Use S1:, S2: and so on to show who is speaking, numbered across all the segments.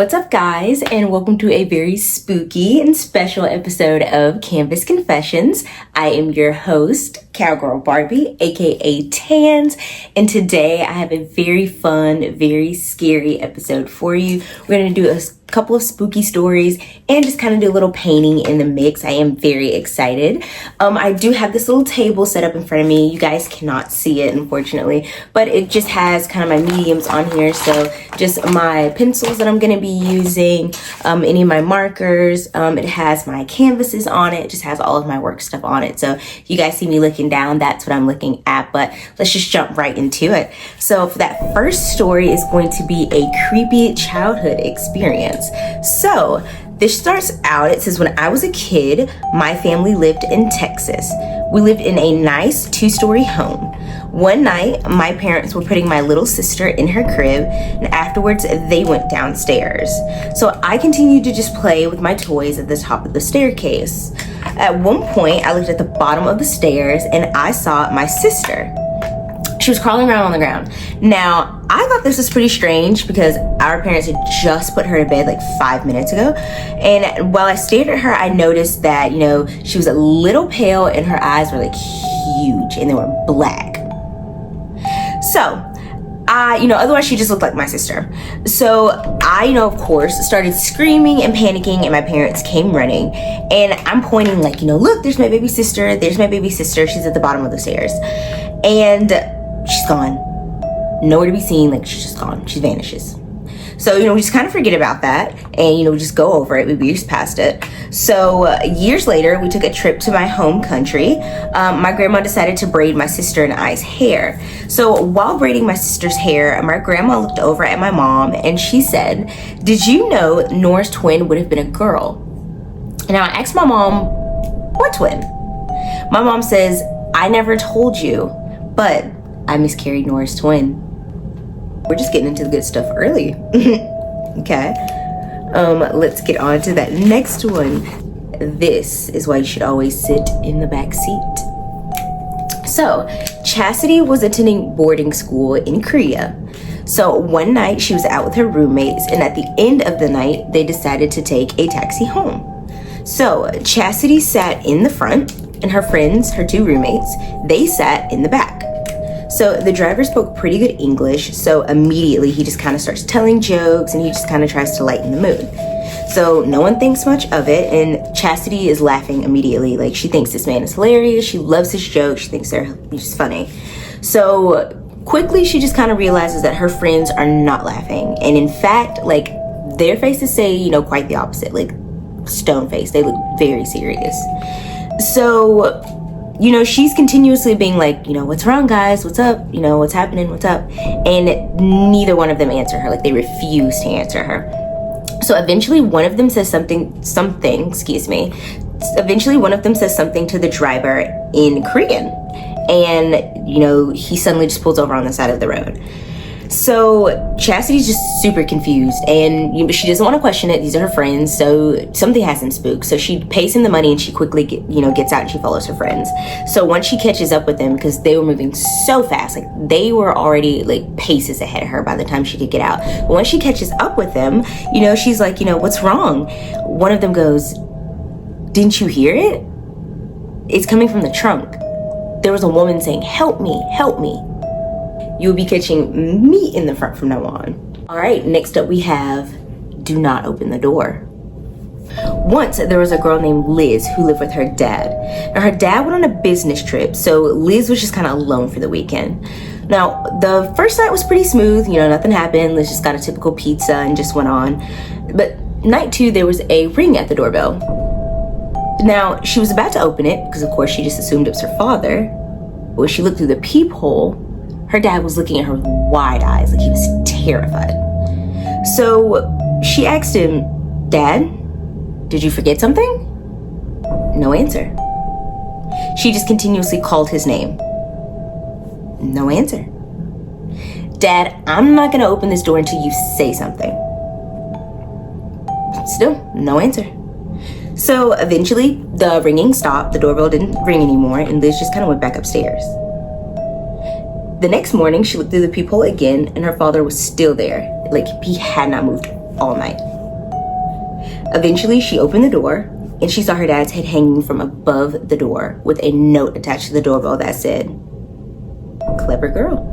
S1: What's up, guys, and welcome to a very spooky and special episode of Canvas Confessions. I am your host, Cowgirl Barbie, aka Tans, and today I have a very fun, very scary episode for you. We're going to do a couple of spooky stories and just kind of do a little painting in the mix. I am very excited. I do have this little table set up in front of me. You guys cannot see it, unfortunately, but it just has kind of my mediums on here. So just my pencils that I'm going to be using, any of my markers. It has my canvases on it. It just has all of my work stuff on it. So if you guys see me looking down, that's what I'm looking at, but let's just jump right into it. So for that first story is going to be a creepy childhood experience. So this starts out, it says, when I was a kid, my family lived in Texas. We lived in a nice 2-story home. One night, my parents were putting my little sister in her crib, and afterwards they went downstairs. So I continued to just play with my toys at the top of the staircase. At one point, I looked at the bottom of the stairs and I saw my sister. She was crawling around on the ground. Now, I thought this was pretty strange because our parents had just put her to bed like 5 minutes ago. And while I stared at her, I noticed that, she was a little pale and her eyes were like huge and they were black. So, otherwise she just looked like my sister. So I, of course, started screaming and panicking, and my parents came running. And I'm pointing like, look, there's my baby sister. There's my baby sister. She's at the bottom of the stairs. And she's gone. Nowhere to be seen. Like, she's just gone. She vanishes. So, we just kind of forget about that. And, we just go over it. We breeze past it. So, years later, we took a trip to my home country. My grandma decided to braid my sister and I's hair. So, while braiding my sister's hair, my grandma looked over at my mom and she said, "Did you know Nora's twin would have been a girl?" And I asked my mom, "What twin?" My mom says, "I never told you, but I miscarried Nora's twin." We're just getting into the good stuff early. Okay. Let's get on to that next one. This is why you should always sit in the back seat. So, Chastity was attending boarding school in Korea. So one night she was out with her roommates, and at the end of the night, they decided to take a taxi home. So Chastity sat in the front, and her friends, her 2 roommates, they sat in the back. So the driver spoke pretty good English, so immediately he just kind of starts telling jokes and he just kind of tries to lighten the mood. So no one thinks much of it, and Chastity is laughing immediately. Like, she thinks this man is hilarious, she loves his jokes, she thinks they're just funny. So quickly she just kind of realizes that her friends are not laughing. And in fact, like, their faces say, quite the opposite, like stone face. They look very serious. So she's continuously being like, "What's wrong, guys? What's up? What's happening? What's up?" And neither one of them answer her. Like, they refuse to answer her. So eventually one of them says something, Eventually one of them says something to the driver in Korean. And, he suddenly just pulls over on the side of the road. So Chastity's just super confused, and she doesn't want to question it. These are her friends, so something has them spooked. So she pays him the money, and she quickly gets out and she follows her friends. So once she catches up with them, because they were moving so fast, like they were already like paces ahead of her by the time she could get out. But once she catches up with them, she's like, "What's wrong?" One of them goes, "Didn't you hear it? It's coming from the trunk. There was a woman saying, 'Help me, help me.'" You'll be catching me in the front from now on. All right, next up we have "Do not open the door." Once there was a girl named Liz who lived with her dad. Now, her dad went on a business trip, so Liz was just kind of alone for the weekend. Now, the first night was pretty smooth, nothing happened. Liz just got a typical pizza and just went on. But night 2, there was a ring at the doorbell. Now, she was about to open it, because of course she just assumed it was her father. But when she looked through the peephole, her dad was looking at her with wide eyes, like he was terrified. So she asked him, "Dad, did you forget something?" No answer. She just continuously called his name. No answer. "Dad, I'm not gonna open this door until you say something." Still, no answer. So eventually the ringing stopped, the doorbell didn't ring anymore, and Liz just kind of went back upstairs. The next morning, she looked through the peephole again, and her father was still there. Like, he had not moved all night. Eventually, she opened the door and she saw her dad's head hanging from above the door with a note attached to the doorbell that said, "Clever girl."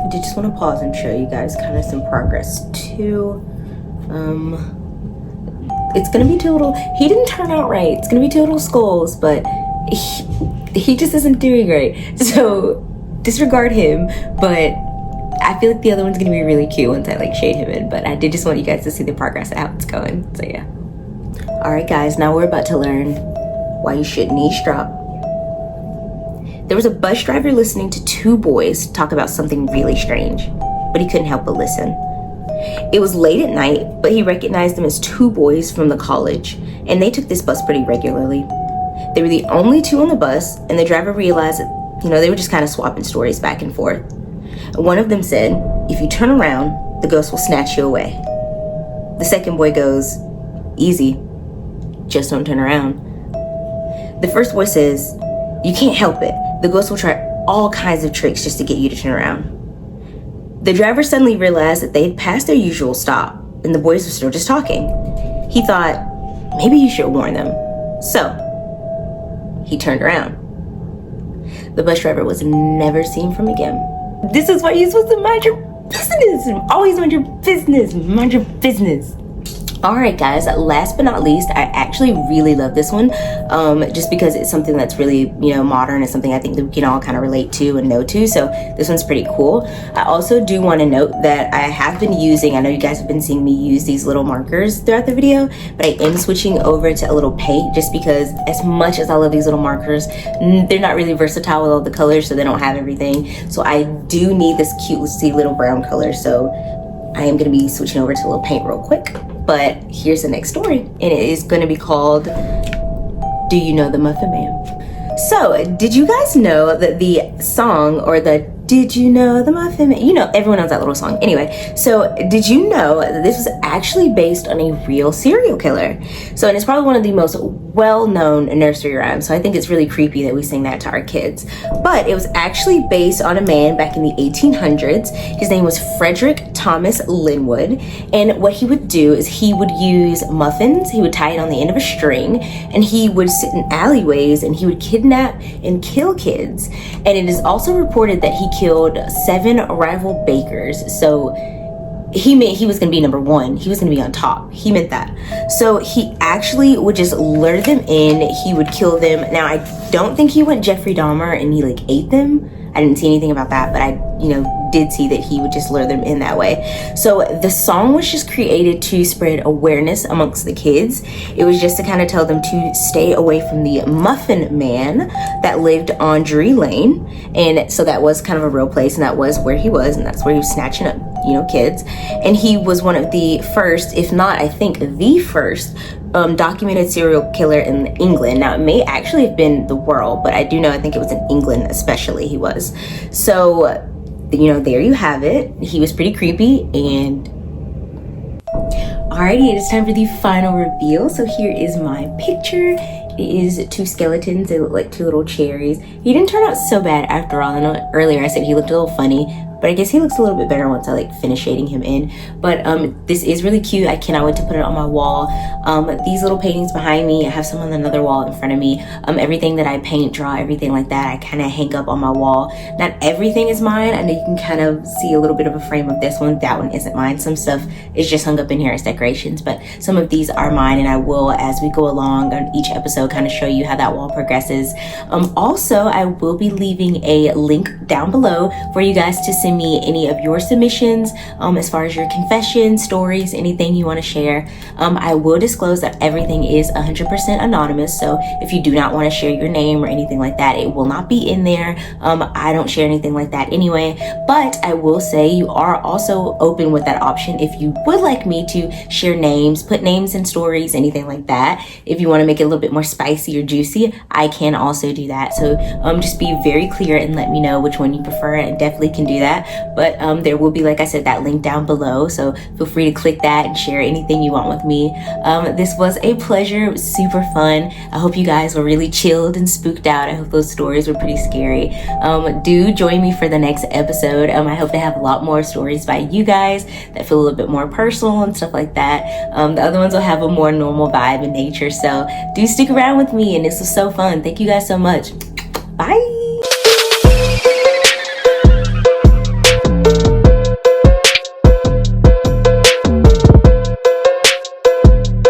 S1: I did just want to pause and show you guys kind of some progress too. It's gonna be two little, he didn't turn out right. It's gonna be two little skulls, but he just isn't doing right. So disregard him, but I feel like the other one's gonna be really cute once I like shade him in. But I did just want you guys to see the progress of how it's going. So yeah. All right, guys, now we're about to learn why you shouldn't eavesdrop. There was a bus driver listening to two boys talk about something really strange, but he couldn't help but listen. It was late at night, but he recognized them as two boys from the college, and they took this bus pretty regularly. They were the only two on the bus, and the driver realized that, they were just kind of swapping stories back and forth. One of them said, "If you turn around, the ghost will snatch you away." The second boy goes, "Easy, just don't turn around." The first boy says, "You can't help it. The ghost will try all kinds of tricks just to get you to turn around." The driver suddenly realized that they had passed their usual stop and the boys were still just talking. He thought, maybe you should warn them. So he turned around. The bus driver was never seen from again. This is why you're supposed to mind your business. Always mind your business. Mind your business. All right, guys, last but not least, I actually really love this one just because it's something that's really, modern. It's something I think that we can all kind of relate to and know to. So this one's pretty cool. I also do want to note that I have been using, I know you guys have been seeing me use these little markers throughout the video, but I am switching over to a little paint just because as much as I love these little markers, they're not really versatile with all the colors, so they don't have everything. So I do need this cutesy little brown color. So I am going to be switching over to a little paint real quick. But here's the next story, and it is going to be called Do You Know the Muffin Man? So, did you guys know that the song, or the Did You Know the Muffin Man? Everyone knows that little song. Anyway, so did you know that this was actually based on a real serial killer? So, and it's probably one of the most well-known nursery rhymes. So I think it's really creepy that we sing that to our kids. But it was actually based on a man back in the 1800s. His name was Frederick Thomas Linwood. And what he would do is he would use muffins. He would tie it on the end of a string, and he would sit in alleyways and he would kidnap and kill kids. And it is also reported that he killed 7 rival bakers. So he meant he was going to be number one. He was going to be on top. He meant that. So he actually would just lure them in. He would kill them. Now, I don't think he went Jeffrey Dahmer and he ate them. I didn't see anything about that, but I, did see that he would just lure them in that way. So the song was just created to spread awareness amongst the kids. It was just to kind of tell them to stay away from the Muffin Man that lived on Drury Lane. And so that was kind of a real place, and that was where he was, and that's where he was snatching up, kids. And he was one of the first, if not, I think the first documented serial killer in England. Now, it may actually have been the world, but I do know, I think it was in England especially he was. So, there you have it. He was pretty creepy. And alrighty, it is time for the final reveal. So here is my picture. It is 2 skeletons. They look like 2 little cherries. He didn't turn out so bad after all. I know earlier I said he looked a little funny, but I guess he looks a little bit better once I finish shading him in. But this is really cute. I cannot wait to put it on my wall. These little paintings behind me, I have some on another wall in front of me. Everything that I paint, draw, everything like that, I kind of hang up on my wall. Not everything is mine. I know you can kind of see a little bit of a frame of this one. That one isn't mine. Some stuff is just hung up in here as decorations, but some of these are mine, and I will, as we go along on each episode, kind of show you how that wall progresses. Also, I will be leaving a link down below for you guys to send me any of your submissions as far as your confessions, stories, anything you want to share. I will disclose that everything is 100% anonymous, so if you do not want to share your name or anything like that, it will not be in there. I don't share anything like that anyway, but I will say you are also open with that option if you would like me to share names, put names in stories, anything like that. If you want to make it a little bit more spicy or juicy, I can also do that. So just be very clear and let me know which one you prefer, and definitely can do that. that. But there will be, like I said, that link down below. So feel free to click that and share anything you want with me. This was a pleasure. It was super fun. I hope you guys were really chilled and spooked out. I hope those stories were pretty scary. Do join me for the next episode. I hope to have a lot more stories by you guys that feel a little bit more personal and stuff like that. The other ones will have a more normal vibe in nature. So do stick around with me, and this was so fun. Thank you guys so much. Bye.